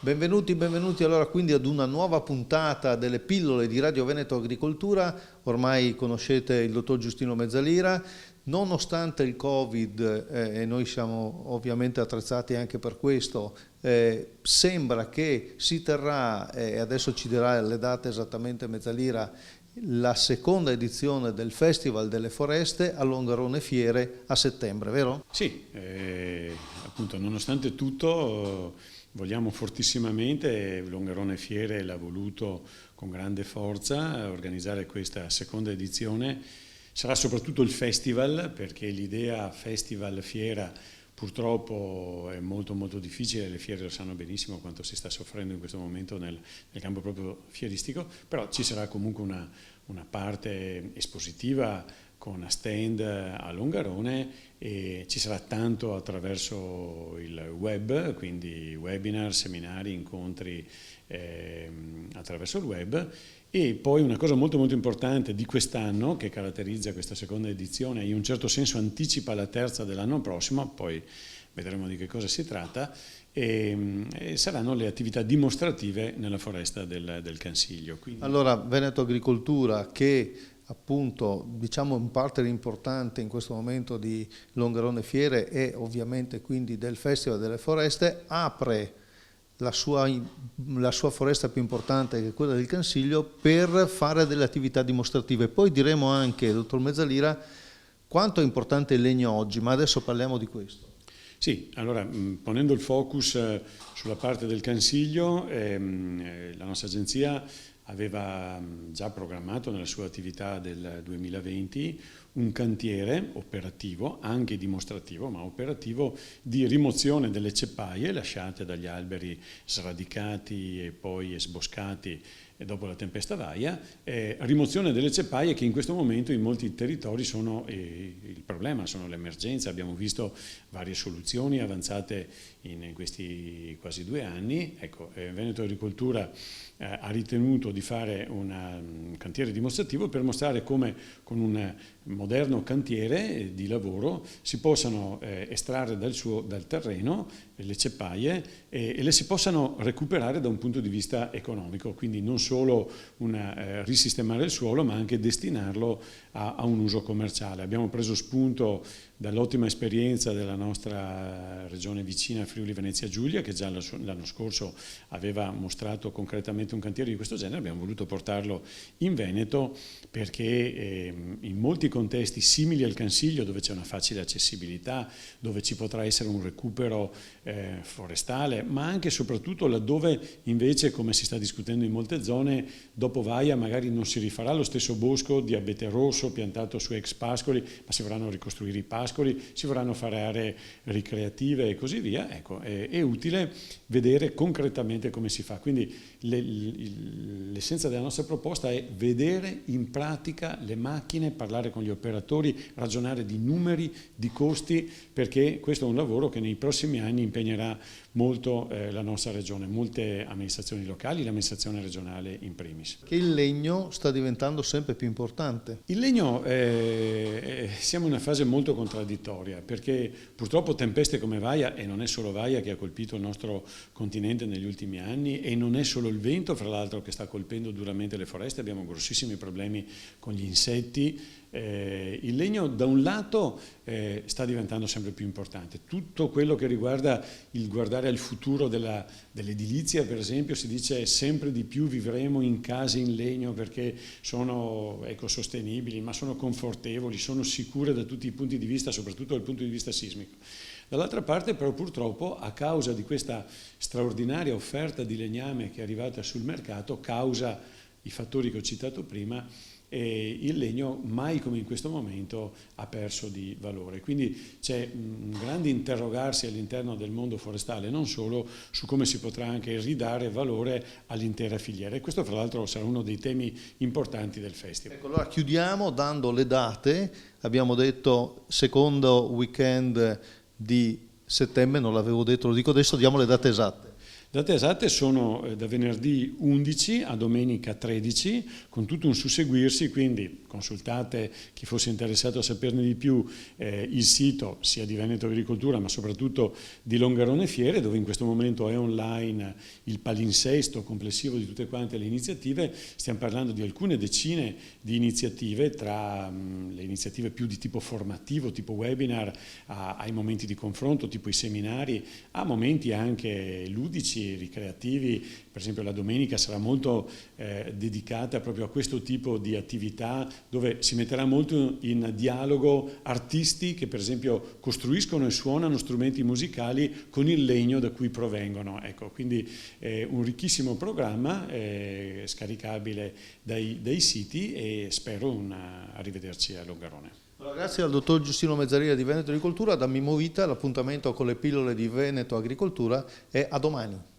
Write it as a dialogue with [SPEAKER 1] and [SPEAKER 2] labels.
[SPEAKER 1] Benvenuti allora quindi ad una nuova puntata delle pillole di Radio Veneto Agricoltura. Ormai conoscete il dottor Giustino Mezzalira. Nonostante il Covid, e noi siamo ovviamente attrezzati anche per questo, sembra che si terrà, e adesso ci dirà le date esattamente Mezzalira, la seconda edizione del Festival delle Foreste a Longarone Fiere a settembre, vero?
[SPEAKER 2] Sì, appunto nonostante tutto vogliamo fortissimamente, Longarone Fiere l'ha voluto con grande forza organizzare questa seconda edizione. Sarà soprattutto il festival, perché l'idea festival-fiera purtroppo è molto difficile, le fiere lo sanno benissimo quanto si sta soffrendo in questo momento nel campo proprio fieristico, però ci sarà comunque una parte espositiva con stand a Longarone e ci sarà tanto attraverso il web, quindi webinar, seminari, incontri attraverso il web. E poi una cosa molto importante di quest'anno che caratterizza questa seconda edizione e in un certo senso anticipa la terza dell'anno prossimo, poi vedremo di che cosa si tratta, e saranno le attività dimostrative nella foresta del Cansiglio. Quindi...
[SPEAKER 1] Allora Veneto Agricoltura, che appunto diciamo un partner importante in questo momento di Longarone Fiere e ovviamente quindi del Festival delle Foreste, apre la sua foresta più importante, che è quella del Cansiglio, per fare delle attività dimostrative. Poi diremo anche, dottor Mezzalira, quanto è importante il legno oggi, ma adesso parliamo di questo.
[SPEAKER 2] Sì, allora ponendo il focus sulla parte del Cansiglio, la nostra agenzia aveva già programmato nella sua attività del 2020 un cantiere operativo, anche dimostrativo, ma operativo, di rimozione delle ceppaie lasciate dagli alberi sradicati e poi sboscati dopo la tempesta Vaia, rimozione delle ceppaie che in questo momento in molti territori sono il problema, sono l'emergenza. Abbiamo visto varie soluzioni avanzate in questi quasi 2 anni. Ecco, Veneto Agricoltura ha ritenuto di fare un cantiere dimostrativo per mostrare come con un moderno cantiere di lavoro si possano estrarre dal terreno le ceppaie e le si possano recuperare da un punto di vista economico, quindi non solo risistemare il suolo ma anche destinarlo a un uso commerciale. Abbiamo preso spunto dall'ottima esperienza della nostra regione vicina Friuli Venezia Giulia, che già l'anno scorso aveva mostrato concretamente un cantiere di questo genere. Abbiamo voluto portarlo in Veneto perché in molti contesti simili al Cansiglio, dove c'è una facile accessibilità, dove ci potrà essere un recupero forestale, ma anche e soprattutto laddove invece, come si sta discutendo in molte zone, dopo Vaia magari non si rifarà lo stesso bosco di abete rosso piantato su ex pascoli, ma si vorranno ricostruire i pascoli, si vorranno fare aree ricreative e così via. Ecco, è utile vedere concretamente come si fa. Quindi l'essenza della nostra proposta è vedere in pratica le macchine, parlare con gli operatori, ragionare di numeri, di costi, perché questo è un lavoro che nei prossimi anni impegnerà molto la nostra regione, molte amministrazioni locali, l'amministrazione regionale in primis.
[SPEAKER 1] Che il legno sta diventando sempre più importante.
[SPEAKER 2] Il legno, siamo in una fase molto contraddittoria, perché purtroppo tempeste come Vaia, e non è solo Vaia che ha colpito il nostro continente negli ultimi anni, e non è solo il vento, fra l'altro, che sta colpendo duramente le foreste, abbiamo grossissimi problemi con gli insetti. Il legno da un lato sta diventando sempre più importante. Tutto quello che riguarda il guardare al futuro dell'edilizia, per esempio, si dice sempre di più vivremo in case in legno perché sono ecosostenibili, ma sono confortevoli, sono sicure da tutti i punti di vista, soprattutto dal punto di vista sismico. Dall'altra parte però purtroppo, a causa di questa straordinaria offerta di legname che è arrivata sul mercato, causa i fattori che ho citato prima, e il legno mai come in questo momento ha perso di valore. Quindi c'è un grande interrogarsi all'interno del mondo forestale, non solo, su come si potrà anche ridare valore all'intera filiera, e questo fra l'altro sarà uno dei temi importanti del festival.
[SPEAKER 1] Ecco, allora chiudiamo dando le date. Abbiamo detto secondo weekend di settembre, non l'avevo detto, lo dico adesso, diamo le date esatte.
[SPEAKER 2] Date esatte sono da venerdì 11 a domenica 13, con tutto un susseguirsi, quindi consultate chi fosse interessato a saperne di più il sito sia di Veneto Agricoltura ma soprattutto di Longarone Fiere, dove in questo momento è online il palinsesto complessivo di tutte quante le iniziative. Stiamo parlando di alcune decine di iniziative, tra le iniziative più di tipo formativo, tipo webinar, ai momenti di confronto, tipo i seminari, a momenti anche ludici, ricreativi. Per esempio la domenica sarà molto dedicata proprio a questo tipo di attività, dove si metterà molto in dialogo artisti che per esempio costruiscono e suonano strumenti musicali con il legno da cui provengono. Ecco, quindi un ricchissimo programma scaricabile dai siti, e spero arrivederci a Longarone.
[SPEAKER 1] Allora, grazie al dottor Giustino Mezzalira di Veneto Agricoltura. Da Mimo Vita l'appuntamento con le pillole di Veneto Agricoltura è a domani.